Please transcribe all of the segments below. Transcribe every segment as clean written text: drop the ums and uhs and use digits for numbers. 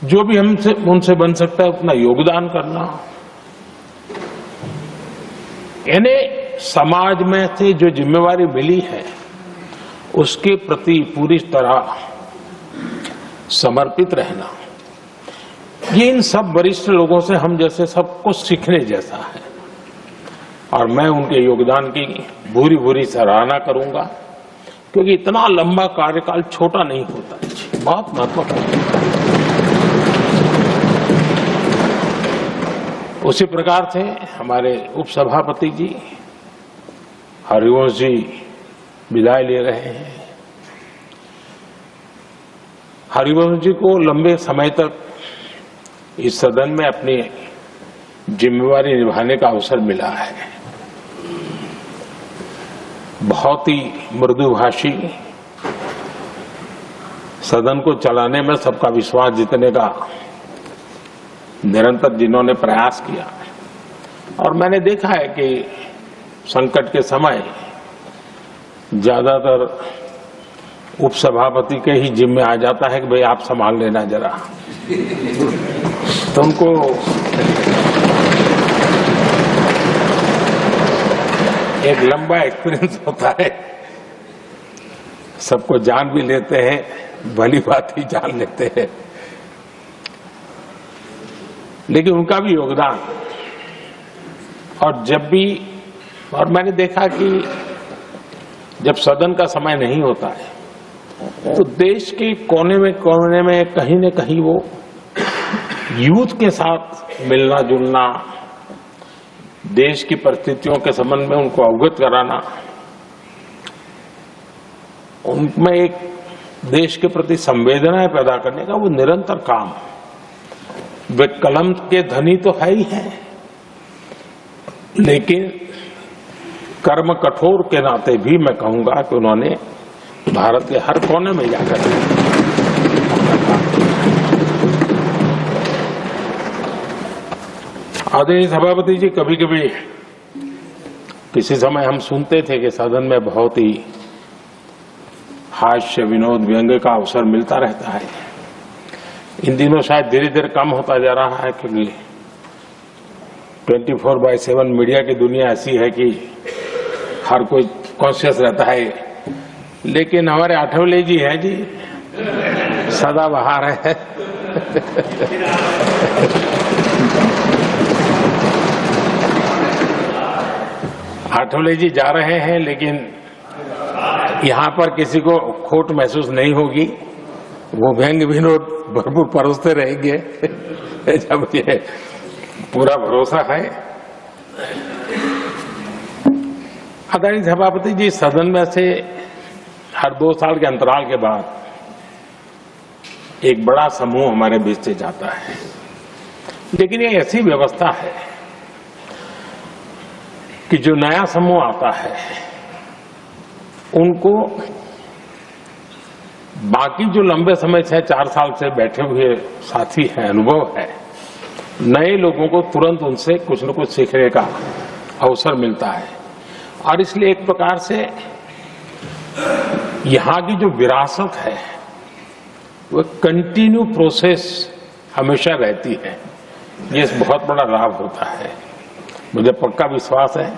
जो भी हमसे उनसे बन सकता है उतना योगदान करना, यानी समाज में से जो जिम्मेवारी मिली है उसके प्रति पूरी तरह समर्पित रहना, ये इन सब वरिष्ठ लोगों से हम जैसे सबको सीखने जैसा है। और मैं उनके योगदान की भूरी भूरी सराहना करूंगा, क्योंकि इतना लंबा कार्यकाल छोटा नहीं होता है, बहुत महत्वपूर्ण है। उसी प्रकार से हमारे उपसभापति जी हरिवंश जी विदाई ले रहे हैं। हरिवंश जी को लंबे समय तक इस सदन में अपनी जिम्मेवारी निभाने का अवसर मिला है। बहुत ही मृदुभाषी, सदन को चलाने में सबका विश्वास जीतने का निरंतर जिन्होंने प्रयास किया, और मैंने देखा है कि संकट के समय ज्यादातर उपसभापति के ही जिम्मे आ जाता है कि भाई आप संभाल लेना जरा। तो उनको एक लंबा एक्सपीरियंस होता है, सबको जान भी लेते हैं, भली बात ही जान लेते हैं, लेकिन उनका भी योगदान। और जब भी, और मैंने देखा कि जब सदन का समय नहीं होता है तो देश के कोने में कहीं न कहीं वो यूथ के साथ मिलना जुलना, देश की परिस्थितियों के संबंध में उनको अवगत कराना, उनमें एक देश के प्रति संवेदनाएं पैदा करने का वो निरंतर काम। वे कलम के धनी तो है ही हैं, लेकिन कर्म कठोर के नाते भी मैं कहूंगा कि उन्होंने भारत के हर कोने में जाकर आदरणीय सभापति जी, कभी कभी किसी समय हम सुनते थे कि सदन में बहुत ही हास्य विनोद व्यंग्य का अवसर मिलता रहता है। इन दिनों शायद धीरे धीरे कम होता जा रहा है, क्योंकि 24/7 मीडिया की दुनिया ऐसी है कि हर कोई कॉन्शियस रहता है। लेकिन हमारे आठवले जी हैं जी, सदाबहार है। आठवले जी जा रहे हैं, लेकिन यहाँ पर किसी को खोट महसूस नहीं होगी, वो व्यंग्य विनोद भरपूर परोसते रहेंगे। जब ये पूरा भरोसा है। आदरणीय सभापति जी, सदन में से हर 2 साल के अंतराल के बाद एक बड़ा समूह हमारे बीच से जाता है, लेकिन ये ऐसी व्यवस्था है कि जो नया समूह आता है उनको बाकी जो लंबे समय से 4 साल से बैठे हुए साथी हैं, अनुभव है, नए लोगों को तुरंत उनसे कुछ न कुछ सीखने का अवसर मिलता है। और इसलिए एक प्रकार से यहाँ की जो विरासत है वो कंटिन्यू प्रोसेस हमेशा रहती है। ये बहुत बड़ा लाभ होता है। मुझे पक्का विश्वास है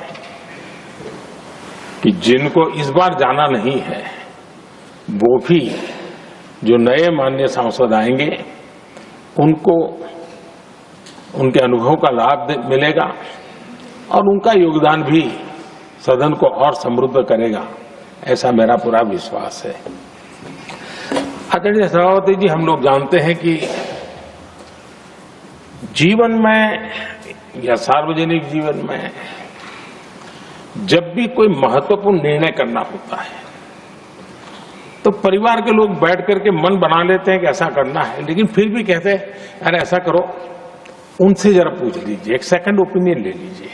कि जिनको इस बार जाना नहीं है वो भी जो नए माननीय सांसद आएंगे उनको उनके अनुभव का लाभ मिलेगा और उनका योगदान भी सदन को और समृद्ध करेगा, ऐसा मेरा पूरा विश्वास है। आदरणीय सभापति जी, हम लोग जानते हैं कि जीवन में या सार्वजनिक जीवन में जब भी कोई महत्वपूर्ण निर्णय करना होता है तो परिवार के लोग बैठ करके मन बना लेते हैं कि ऐसा करना है, लेकिन फिर भी कहते हैं अरे ऐसा करो, उनसे जरा पूछ लीजिए, एक सेकंड ओपिनियन ले लीजिए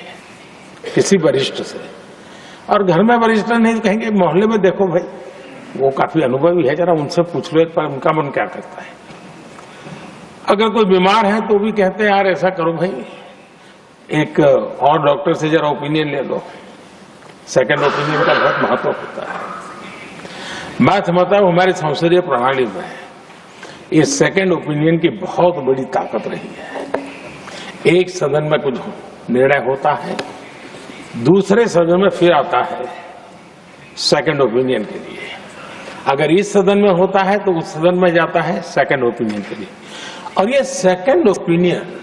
किसी वरिष्ठ से। और घर में वरिष्ठ नहीं तो कहेंगे मोहल्ले में देखो भाई वो काफी अनुभवी है, जरा उनसे पूछ लो एक बार उनका मन क्या करता है। अगर कोई बीमार है तो भी कहते हैं यार ऐसा करो भाई, एक और डॉक्टर से जरा ओपिनियन ले लो। सेकंड ओपिनियन का बहुत महत्व होता है। मैं समझता हूं हमारी संसदीय प्रणाली में ये सेकंड ओपिनियन की बहुत बड़ी ताकत रही है। एक सदन में कुछ निर्णय होता है, दूसरे सदन में फिर आता है सेकंड ओपिनियन के लिए। अगर इस सदन में होता है तो उस सदन में जाता है सेकंड ओपिनियन के लिए। और ये सेकंड ओपिनियन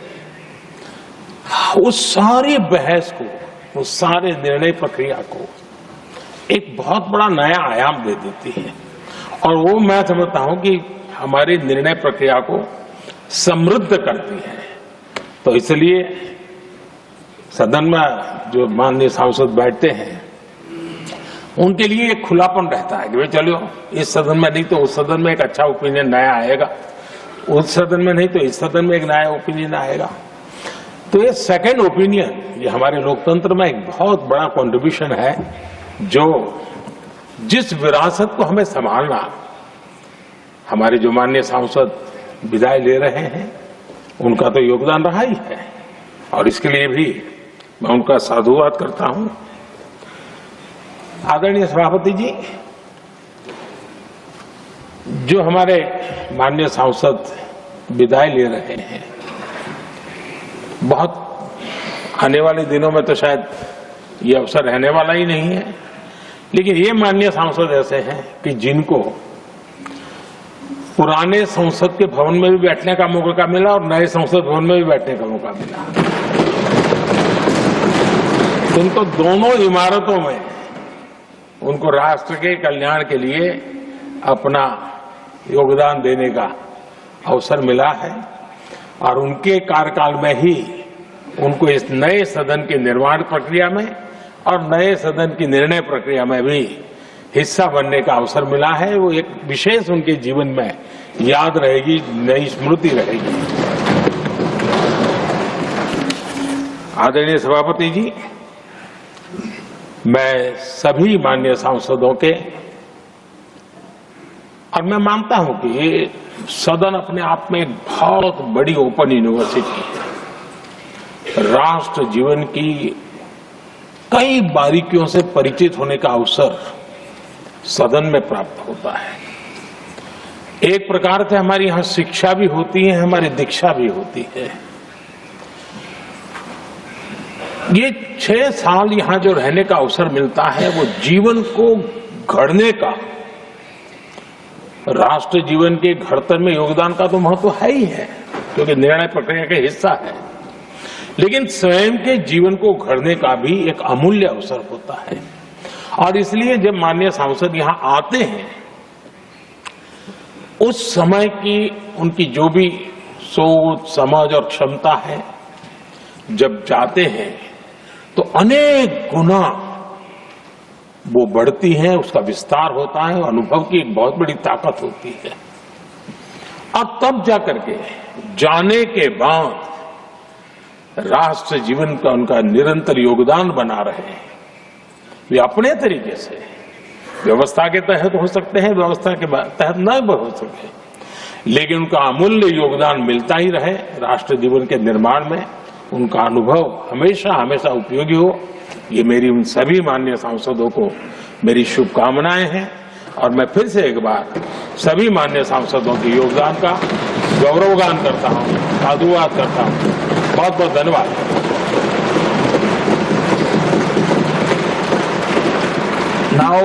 उस सारी बहस को, उस सारे निर्णय प्रक्रिया को एक बहुत बड़ा नया आयाम दे देती है। और वो मैं समझता हूं कि हमारी निर्णय प्रक्रिया को समृद्ध करती है। तो इसलिए सदन में जो माननीय सांसद बैठते हैं उनके लिए एक खुलापन रहता है कि भाई चलो इस सदन में नहीं तो उस सदन में एक अच्छा ओपिनियन नया आएगा, उस सदन में नहीं तो इस सदन में एक नया ओपिनियन आएगा। तो ये सेकंड ओपिनियन ये हमारे लोकतंत्र में एक बहुत बड़ा कंट्रीब्यूशन है, जो जिस विरासत को हमें संभालना हमारे जो माननीय सांसद विदाई ले रहे हैं उनका तो योगदान रहा ही है। और इसके लिए भी मैं उनका साधुवाद करता हूं। आदरणीय सभापति जी, जो हमारे माननीय सांसद विदाई ले रहे हैं, बहुत आने वाले दिनों में तो शायद ये अवसर रहने वाला ही नहीं है, लेकिन ये माननीय सांसद ऐसे हैं कि जिनको पुराने संसद के भवन में भी बैठने का मौका मिला और नए संसद भवन में भी बैठने का मौका मिला। उनको दोनों इमारतों में उनको राष्ट्र के कल्याण के लिए अपना योगदान देने का अवसर मिला है। और उनके कार्यकाल में ही उनको इस नए सदन के निर्माण प्रक्रिया में और नए सदन की निर्णय प्रक्रिया में भी हिस्सा बनने का अवसर मिला है। वो एक विशेष उनके जीवन में याद रहेगी, नई स्मृति रहेगी। आदरणीय सभापति जी, मैं सभी माननीय सांसदों के, और मैं मानता हूं कि ये सदन अपने आप में एक बहुत बड़ी ओपन यूनिवर्सिटी है। राष्ट्र जीवन की कई बारीकियों से परिचित होने का अवसर सदन में प्राप्त होता है। एक प्रकार से हमारी यहां शिक्षा भी होती है, हमारी दीक्षा भी होती है। ये 6 साल यहां जो रहने का अवसर मिलता है वो जीवन को घड़ने का, राष्ट्र जीवन के घड़तर में योगदान का तो महत्व है ही है, क्योंकि निर्णय प्रक्रिया का हिस्सा है, लेकिन स्वयं के जीवन को घड़ने का भी एक अमूल्य अवसर होता है। और इसलिए जब माननीय सांसद यहां आते हैं, उस समय की उनकी जो भी सोच, समझ और क्षमता है, जब जाते हैं तो अनेक गुना वो बढ़ती है, उसका विस्तार होता है, अनुभव की एक बहुत बड़ी ताकत होती है। और तब जाकर के जाने के बाद राष्ट्र जीवन का उनका निरंतर योगदान बना रहे हैं। वे अपने तरीके से व्यवस्था के तहत हो सकते हैं, व्यवस्था के तहत न हो सके, लेकिन उनका अमूल्य योगदान मिलता ही रहे राष्ट्र जीवन के निर्माण में। उनका अनुभव हमेशा हमेशा उपयोगी हो, ये मेरी उन सभी माननीय सांसदों को मेरी शुभकामनाएं हैं। और मैं फिर से एक बार सभी माननीय सांसदों के योगदान का गौरवगान करता हूं, साधुवाद करता हूं। बहुत बहुत धन्यवाद। Now